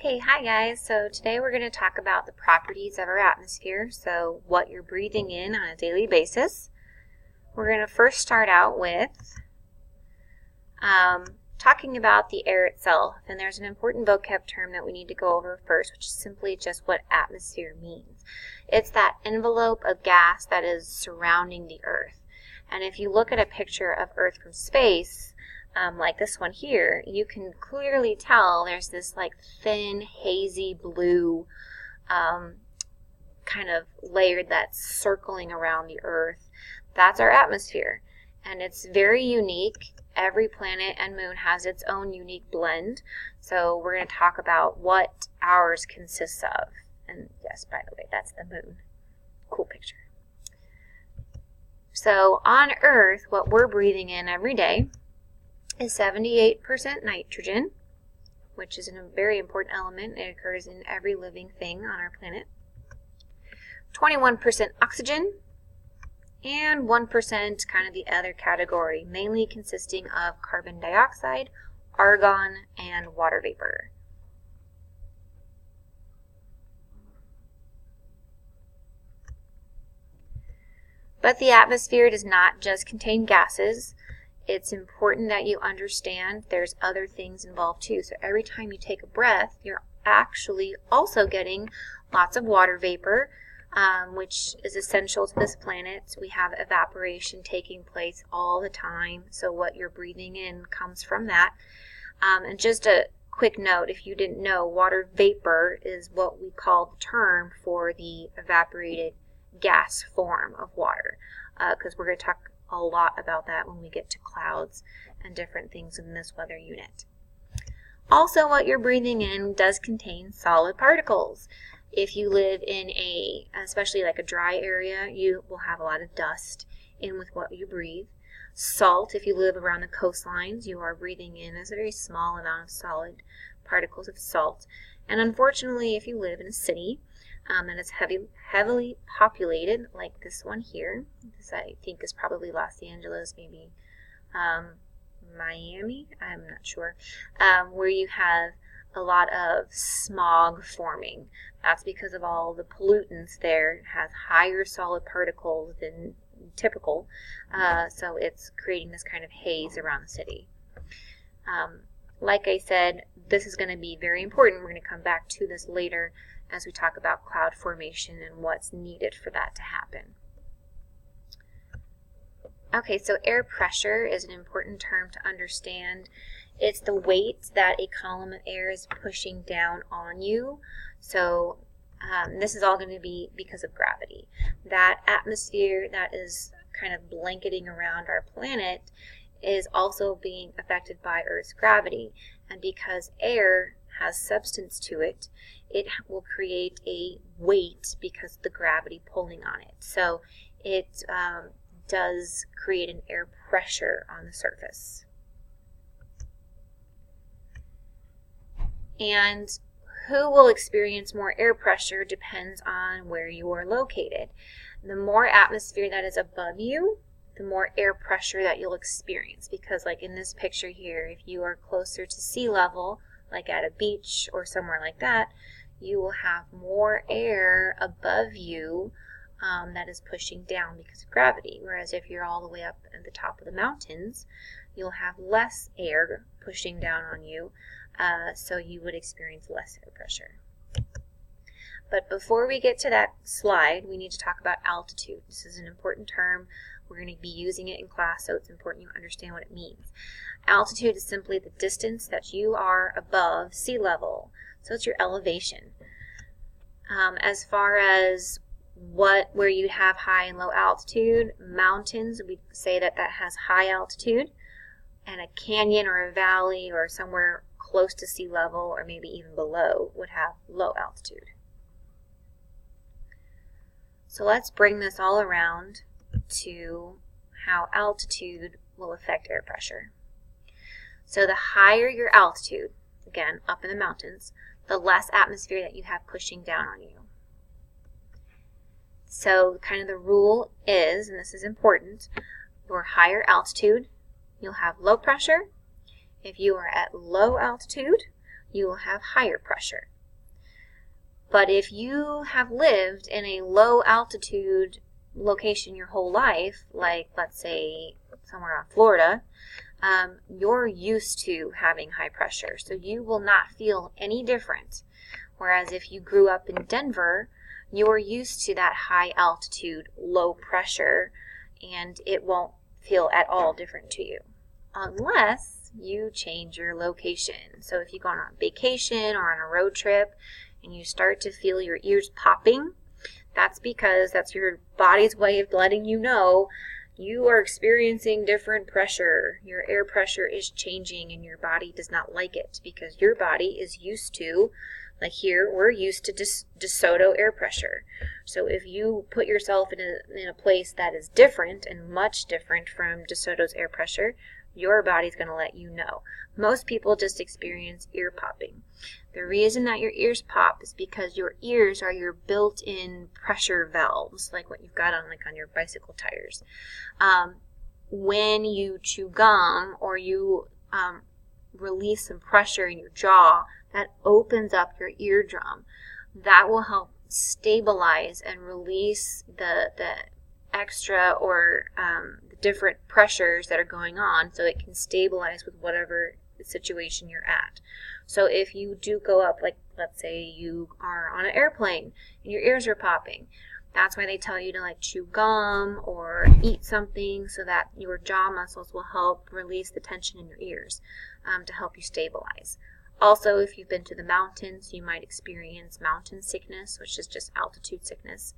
Okay, hi guys. So today we're going to talk about the properties of our atmosphere, so what you're breathing in on a daily basis. We're going to first start out with talking about the air itself, and there's an important vocab term that we need to go over first, which is simply just what atmosphere means. It's that envelope of gas that is surrounding the Earth. And if you look at a picture of Earth from space, like this one here, you can clearly tell there's this like thin, hazy blue kind of layer that's circling around the Earth. That's our atmosphere, and it's very unique. Every planet and moon has its own unique blend, so we're going to talk about what ours consists of. And yes, by the way, that's the moon. Cool picture. So on Earth, what we're breathing in every day is 78% nitrogen, which is a very important element. It occurs in every living thing on our planet. 21% oxygen, and 1% kind of the other category, mainly consisting of carbon dioxide, argon, and water vapor. But the atmosphere does not just contain gases. It's important that you understand there's other things involved too. So every time you take a breath, you're actually also getting lots of water vapor, which is essential to this planet. We have evaporation taking place all the time, so what you're breathing in comes from that. And just a quick note, if you didn't know, water vapor is what we call the term for the evaporated gas form of water, because we're going to talk a lot about that when we get to clouds and different things in this weather unit. Also, what you're breathing in does contain solid particles. If you live in especially like a dry area, you will have a lot of dust in with what you breathe. Salt, if you live around the coastlines, you are breathing in a very small amount of solid particles of salt. And unfortunately, if you live in a city and it's heavily populated, like this one here, this I think is probably Los Angeles, maybe Miami, I'm not sure, where you have a lot of smog forming. That's because of all the pollutants there. It has higher solid particles than typical, so it's creating this kind of haze around the city. Like I said, this is going to be very important. We're going to come back to this later as we talk about cloud formation and what's needed for that to happen. Okay, so air pressure is an important term to understand. It's the weight that a column of air is pushing down on you. So this is all going to be because of gravity. That atmosphere that is kind of blanketing around our planet is also being affected by Earth's gravity. And because air has substance to it, it will create a weight because of the gravity pulling on it. So it does create an air pressure on the surface. And who will experience more air pressure depends on where you are located. The more atmosphere that is above you, the more air pressure that you'll experience, because like in this picture here, if you are closer to sea level, like at a beach or somewhere like that, you will have more air above you that is pushing down because of gravity. Whereas if you're all the way up at the top of the mountains, you'll have less air pushing down on you, so you would experience less air pressure. But before we get to that slide, we need to talk about altitude. This is an important term. We're going to be using it in class, so it's important you understand what it means. Altitude is simply the distance that you are above sea level. So it's your elevation. As far as where you have high and low altitude, mountains, we say that has high altitude, and a canyon or a valley or somewhere close to sea level or maybe even below would have low altitude. So let's bring this all around to how altitude will affect air pressure. So the higher your altitude, again up in the mountains, the less atmosphere that you have pushing down on you. So kind of the rule is, and this is important, your higher altitude, you'll have low pressure. If you are at low altitude, you will have higher pressure. But if you have lived in a low altitude location your whole life, like let's say somewhere on Florida, you're used to having high pressure, so you will not feel any different. Whereas if you grew up in Denver, you're used to that high altitude, low pressure, and it won't feel at all different to you, unless you change your location. So if you go on a vacation or on a road trip and you start to feel your ears popping, that's because that's your body's way of letting you know you are experiencing different pressure. Your air pressure is changing and your body does not like it because your body is used to, like here, we're used to DeSoto air pressure. So if you put yourself in a place that is different and much different from DeSoto's air pressure, your body's going to let you know. Most people just experience ear popping. The reason that your ears pop is because your ears are your built-in pressure valves, like what you've got on your bicycle tires. When you chew gum or you release some pressure in your jaw, that opens up your eardrum. That will help stabilize and release the extra or the different pressures that are going on so it can stabilize with whatever situation you're at. So if you do go up, like let's say you are on an airplane and your ears are popping, that's why they tell you to like chew gum or eat something so that your jaw muscles will help release the tension in your ears to help you stabilize. Also, if you've been to the mountains, you might experience mountain sickness, which is just altitude sickness.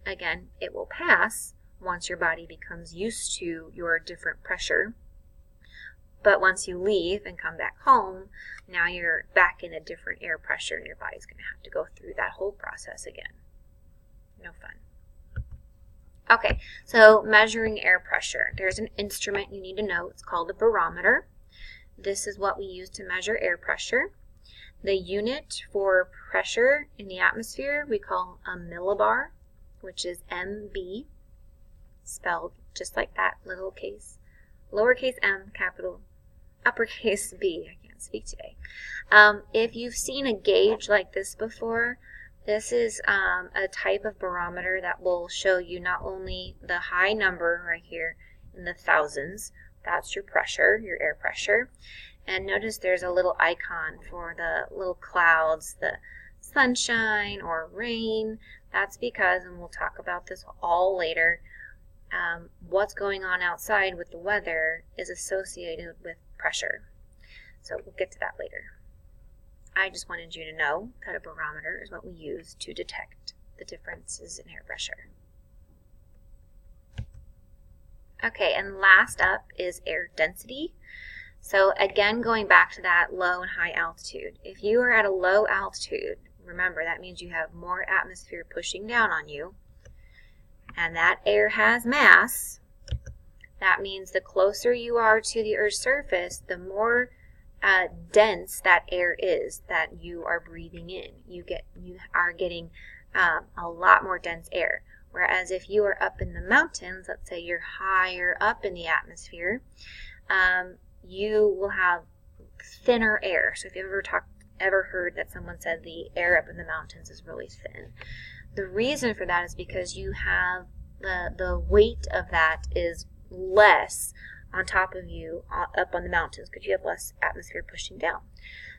Again, it will pass once your body becomes used to your different pressure. But once you leave and come back home, now you're back in a different air pressure and your body's going to have to go through that whole process again. No fun. Okay, so measuring air pressure. There's an instrument you need to know. It's called a barometer. This is what we use to measure air pressure. The unit for pressure in the atmosphere we call a millibar, which is MB, spelled just like that, lowercase m, capital, uppercase B. I can't speak today. If you've seen a gauge like this before, this is a type of barometer that will show you not only the high number right here in the thousands, that's your pressure, your air pressure, and notice there's a little icon for the little clouds, the sunshine or rain. That's because, and we'll talk about this all later, what's going on outside with the weather is associated with pressure. So we'll get to that later. I just wanted you to know that a barometer is what we use to detect the differences in air pressure. Okay, and last up is air density. So again, going back to that low and high altitude. If you are at a low altitude, remember that means you have more atmosphere pushing down on you, and that air has mass. That means the closer you are to the Earth's surface, the more dense that air is that you are breathing in. You are getting a lot more dense air. Whereas if you are up in the mountains, let's say you're higher up in the atmosphere, you will have thinner air. So if you've ever heard that someone said the air up in the mountains is really thin, the reason for that is because you have the weight of that is less on top of you up on the mountains because you have less atmosphere pushing down.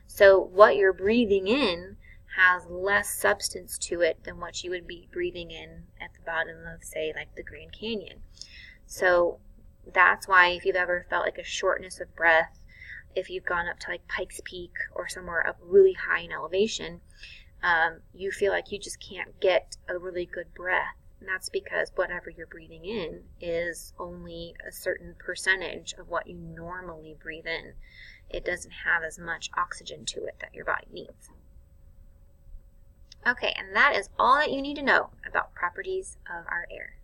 So what you're breathing in has less substance to it than what you would be breathing in at the bottom of, say, like the Grand Canyon. So that's why if you've ever felt like a shortness of breath, if you've gone up to like Pikes Peak or somewhere up really high in elevation, you feel like you just can't get a really good breath. And that's because whatever you're breathing in is only a certain percentage of what you normally breathe in. It doesn't have as much oxygen to it that your body needs. Okay, and that is all that you need to know about properties of our air.